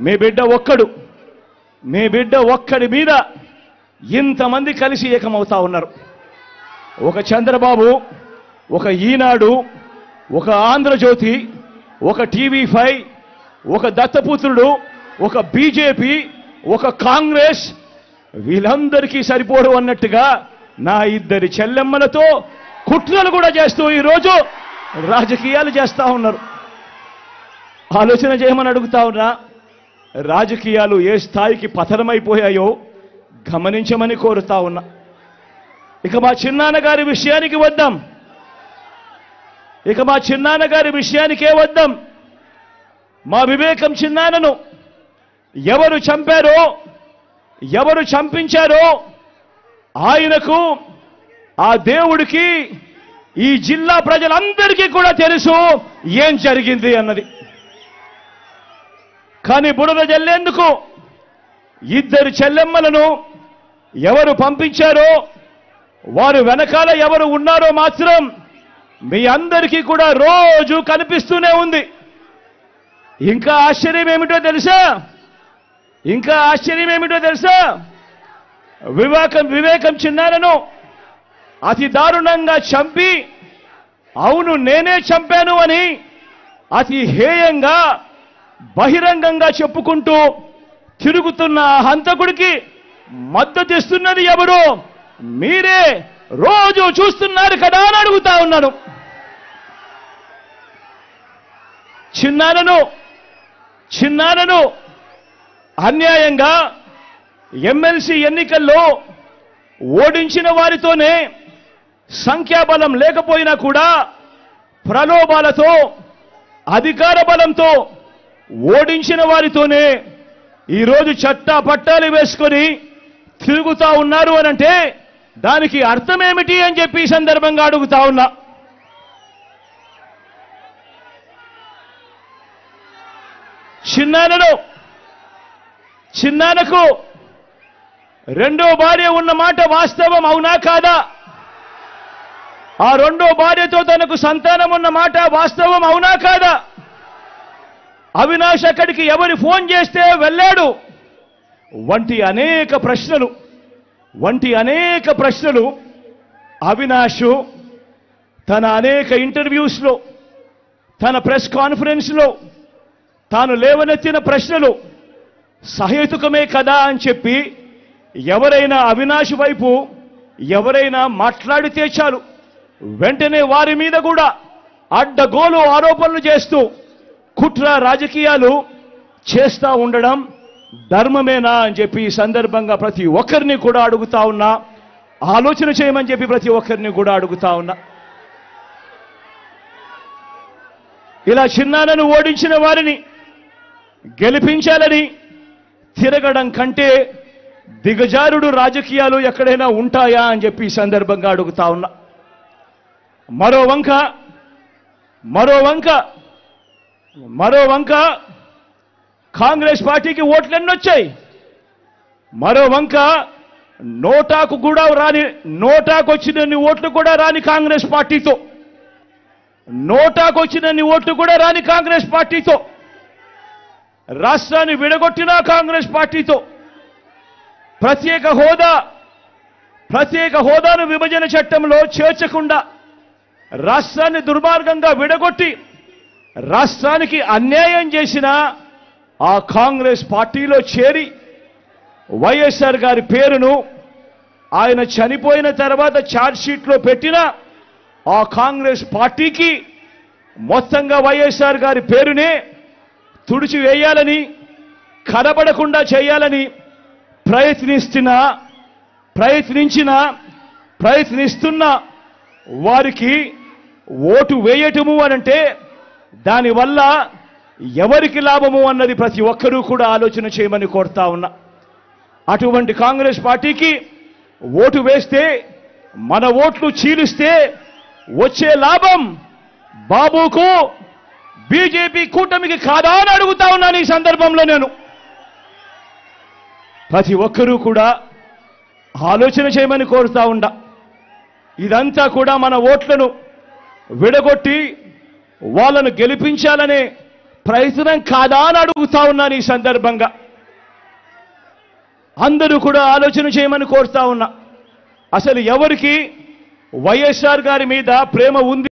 మీ బిడ్డ ఒక్కడి మీద ఇంతమంది కలిసి ఏకమవుతా ఉన్నారు. ఒక చంద్రబాబు, ఒక ఈనాడు, ఒక ఆంధ్రజ్యోతి, ఒక టీవీ5, ఒక దత్తపుత్రుడు, ఒక బీజేపీ, ఒక కాంగ్రెస్, వీళ్ళందరికీ సరిపోరు అన్నట్టుగా నా ఇద్దరి చెల్లెమ్మలతో కుట్రలు కూడా చేస్తూ ఈరోజు రాజకీయాలు చేస్తా ఉన్నారు. ఆలోచన చేయమని అడుగుతా ఉన్నా. రాజకీయాలు ఏ స్థాయికి పతనమైపోయాయో గమనించమని కోరుతా ఉన్నా. ఇక మా చిన్నాన్నగారి విషయానికే వద్దాం. మా వివేకం చిన్నాన్నను ఎవరు చంపారో, ఎవరు చంపించారో ఆయనకు, ఆ దేవుడికి, ఈ జిల్లా ప్రజలందరికీ కూడా తెలుసు ఏం జరిగింది అన్నది. కానీ బురద జల్లేందుకు ఇద్దరు చెల్లెమ్మలను ఎవరు పంపించారో, వారు వెనకాల ఎవరు ఉన్నారో మాత్రం మీ అందరికీ కూడా రోజు కనిపిస్తూనే ఉంది. ఇంకా ఆశ్చర్యం ఏమిటో తెలుసా? వివేకం చిన్నారను అతి దారుణంగా చంపి, అవును నేనే చంపాను అని అతి హేయంగా బహిరంగంగా చెప్పుకుంటూ తిరుగుతున్న హంతకుడికి మద్దతిస్తున్నది ఎవరు? మీరే రోజు చూస్తున్నారు కదా అని అడుగుతా ఉన్నాను. చిన్నారను అన్యాయంగా ఎమ్మెల్సీ ఎన్నికల్లో ఓడించిన వారితోనే, సంఖ్యాబలం లేకపోయినా కూడా ప్రలోభాలతో, అధికార బలంతో ఓడించిన వారితోనే ఈరోజు చట్టా పట్టాలు వేసుకొని తిరుగుతా ఉన్నారు అనంటే దానికి అర్థమేమిటి అని చెప్పి ఈ సందర్భంగా అడుగుతా ఉన్నా. చిన్నానకు రెండో భార్య ఉన్న మాట వాస్తవం అవునా కాదా? ఆ రెండో భార్యతో తనకు సంతానం ఉన్న మాట వాస్తవం అవునా కాదా? అవినాష్ అక్కడికి ఎవరు ఫోన్ చేస్తే వెళ్ళాడు వంటి అనేక ప్రశ్నలు అవినాష్ తన అనేక ఇంటర్వ్యూస్లో, తన ప్రెస్ కాన్ఫరెన్స్లో తాను లేవనెత్తిన ప్రశ్నలు సహేతుకమే కదా అని చెప్పి ఎవరైనా అవినాష్ వైపు ఎవరైనా మాట్లాడితే చాలు వెంటనే వారి మీద కూడా అడ్డగోలు ఆరోపణలు చేస్తూ కుట్ర రాజకీయాలు చేస్తా ఉండడం ధర్మమేనా అని చెప్పి ఈ సందర్భంగా ప్రతి ఒక్కరిని కూడా అడుగుతా ఉన్నా. ఆలోచన చేయమని చెప్పి ప్రతి ఒక్కరిని కూడా అడుగుతా ఉన్నా. ఇలా చిన్నాన్నను ఓడించిన వారిని గెలిపించాలని తిరగడం కంటే దిగజారుడు రాజకీయాలు ఎక్కడైనా ఉంటాయా అని చెప్పి ఈ సందర్భంగా అడుగుతా ఉన్నా. మరో వంక కాంగ్రెస్ పార్టీకి ఓట్లు ఎన్నొచ్చాయి. మరో వంక నోటాకు వచ్చినన్ని ఓట్లు కూడా రాని కాంగ్రెస్ పార్టీతో, రాష్ట్రాన్ని విడగొట్టిన కాంగ్రెస్ పార్టీతో, ప్రత్యేక హోదాను విభజన చట్టంలో చేర్చకుండా రాష్ట్రాన్ని దుర్మార్గంగా విడగొట్టి రాష్ట్రానికి అన్యాయం చేసిన ఆ కాంగ్రెస్ పార్టీలో చేరి వైఎస్ఆర్ గారి పేరును ఆయన చనిపోయిన తర్వాత ఛార్జ్షీట్లో పెట్టిన ఆ కాంగ్రెస్ పార్టీకి మొత్తంగా వైఎస్ఆర్ గారి పేరునే తుడిచివేయాలని, కనబడకుండా చేయాలని ప్రయత్నిస్తున్న వారికి ఓటు వేయటము అనంటే దానివల్ల ఎవరికి లాభము అన్నది ప్రతి ఒక్కరూ కూడా ఆలోచన చేయమని కోరుతా ఉన్నా. అటువంటి కాంగ్రెస్ పార్టీకి ఓటు వేస్తే, మన ఓట్లు చీలిస్తే వచ్చే లాభం బాబుకు, బీజేపీ కూటమికి కాదా అని అడుగుతా ఉన్నాను. ఈ సందర్భంలో నేను ప్రతి ఒక్కరూ కూడా ఆలోచన చేయమని కోరుతా ఉండా. ఇదంతా కూడా మన ఓట్లను విడగొట్టి వాళ్ళను గెలిపించాలనే ప్రయత్నం కాదా అని అడుగుతా ఉన్నాను ఈ సందర్భంగా. అందరూ కూడా ఆలోచన చేయమని కోరుతా ఉన్నా. అసలు ఎవరికి వైఎస్ఆర్ గారి మీద ప్రేమ ఉంది